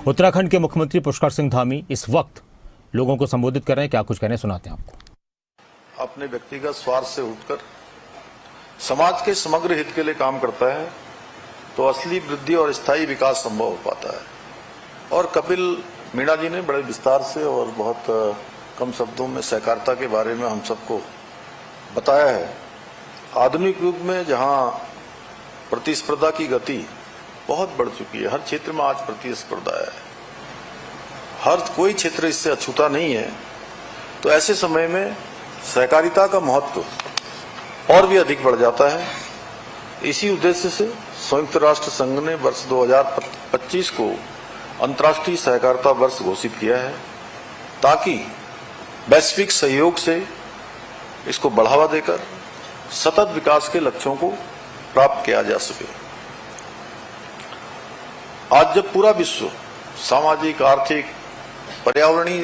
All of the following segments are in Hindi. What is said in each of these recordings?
उत्तराखंड के मुख्यमंत्री पुष्कर सिंह धामी इस वक्त लोगों को संबोधित कर रहे हैं। क्या कुछ कहने सुनाते हैं आपको। अपने व्यक्तिगत स्वार्थ से उठकर समाज के समग्र हित के लिए काम करता है तो असली वृद्धि और स्थायी विकास संभव हो पाता है। और कपिल मीणा जी ने बड़े विस्तार से और बहुत कम शब्दों में सहकारिता के बारे में हम सबको बताया है। आधुनिक युग में जहां प्रतिस्पर्धा की गति बहुत बढ़ चुकी है, हर क्षेत्र में आज प्रतिस्पर्धा है, हर कोई क्षेत्र इससे अछूता नहीं है, तो ऐसे समय में सहकारिता का महत्व और भी अधिक बढ़ जाता है। इसी उद्देश्य से संयुक्त राष्ट्र संघ ने वर्ष 2025 को अंतर्राष्ट्रीय सहकारिता वर्ष घोषित किया है ताकि वैश्विक सहयोग से इसको बढ़ावा देकर सतत विकास के लक्ष्यों को प्राप्त किया जा सके। आज जब पूरा विश्व सामाजिक, आर्थिक, पर्यावरणीय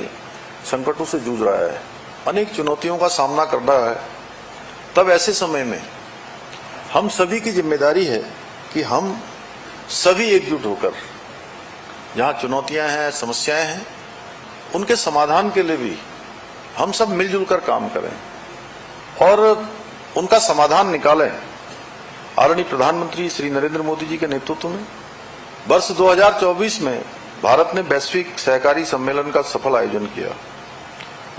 संकटों से जूझ रहा है, अनेक चुनौतियों का सामना कर रहा है, तब ऐसे समय में हम सभी की जिम्मेदारी है कि हम सभी एकजुट होकर जहां चुनौतियां हैं, समस्याएं हैं, उनके समाधान के लिए भी हम सब मिलजुल कर काम करें और उनका समाधान निकालें। आदरणीय प्रधानमंत्री श्री नरेंद्र मोदी जी के नेतृत्व में वर्ष 2024 में भारत ने वैश्विक सहकारी सम्मेलन का सफल आयोजन किया।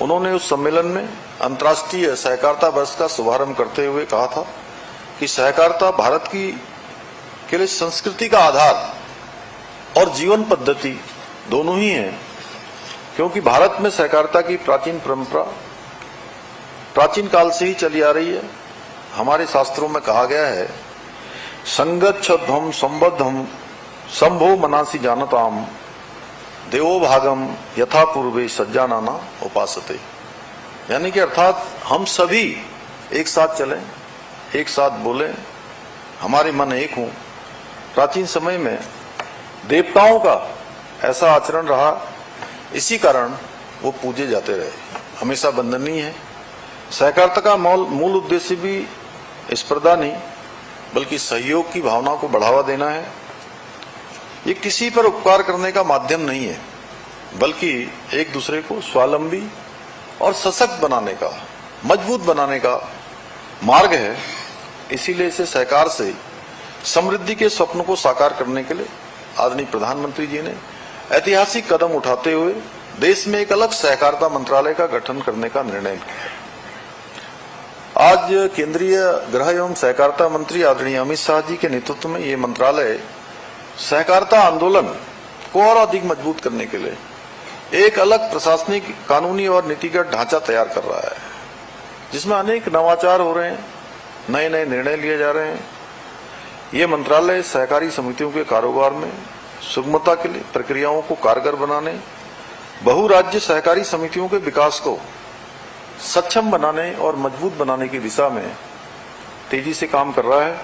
उन्होंने उस सम्मेलन में अंतर्राष्ट्रीय सहकारिता वर्ष का शुभारंभ करते हुए कहा था कि सहकारिता भारत की के लिए संस्कृति का आधार और जीवन पद्धति दोनों ही है, क्योंकि भारत में सहकारिता की प्राचीन परंपरा प्राचीन काल से ही चली आ रही है। हमारे शास्त्रों में कहा गया है, संगच्छध्वम संबद्धम संभो मनासी जानताम देवो भागम यथा पूर्वे सज्जानाना उपासते। यानी कि अर्थात हम सभी एक साथ चलें, एक साथ बोलें, हमारे मन एक हों। प्राचीन समय में देवताओं का ऐसा आचरण रहा, इसी कारण वो पूजे जाते रहे, हमेशा वंदनीय है। सहकारिता का मूल उद्देश्य भी स्पर्धा नहीं बल्कि सहयोग की भावना को बढ़ावा देना है। ये किसी पर उपकार करने का माध्यम नहीं है, बल्कि एक दूसरे को स्वावलंबी और सशक्त बनाने का, मजबूत बनाने का मार्ग है। इसीलिए इसे सहकार से समृद्धि के स्वप्न को साकार करने के लिए आदरणीय प्रधानमंत्री जी ने ऐतिहासिक कदम उठाते हुए देश में एक अलग सहकारिता मंत्रालय का गठन करने का निर्णय लिया। आज केंद्रीय गृह एवं सहकारिता मंत्री आदरणीय अमित शाह जी के नेतृत्व में ये मंत्रालय सहकारिता आंदोलन को और अधिक मजबूत करने के लिए एक अलग प्रशासनिक, कानूनी और नीतिगत ढांचा तैयार कर रहा है, जिसमें अनेक नवाचार हो रहे हैं, नए नए निर्णय लिए जा रहे हैं। ये मंत्रालय सहकारी समितियों के कारोबार में सुगमता के लिए प्रक्रियाओं को कारगर बनाने, बहुराज्य सहकारी समितियों के विकास को सक्षम बनाने और मजबूत बनाने की दिशा में तेजी से काम कर रहा है।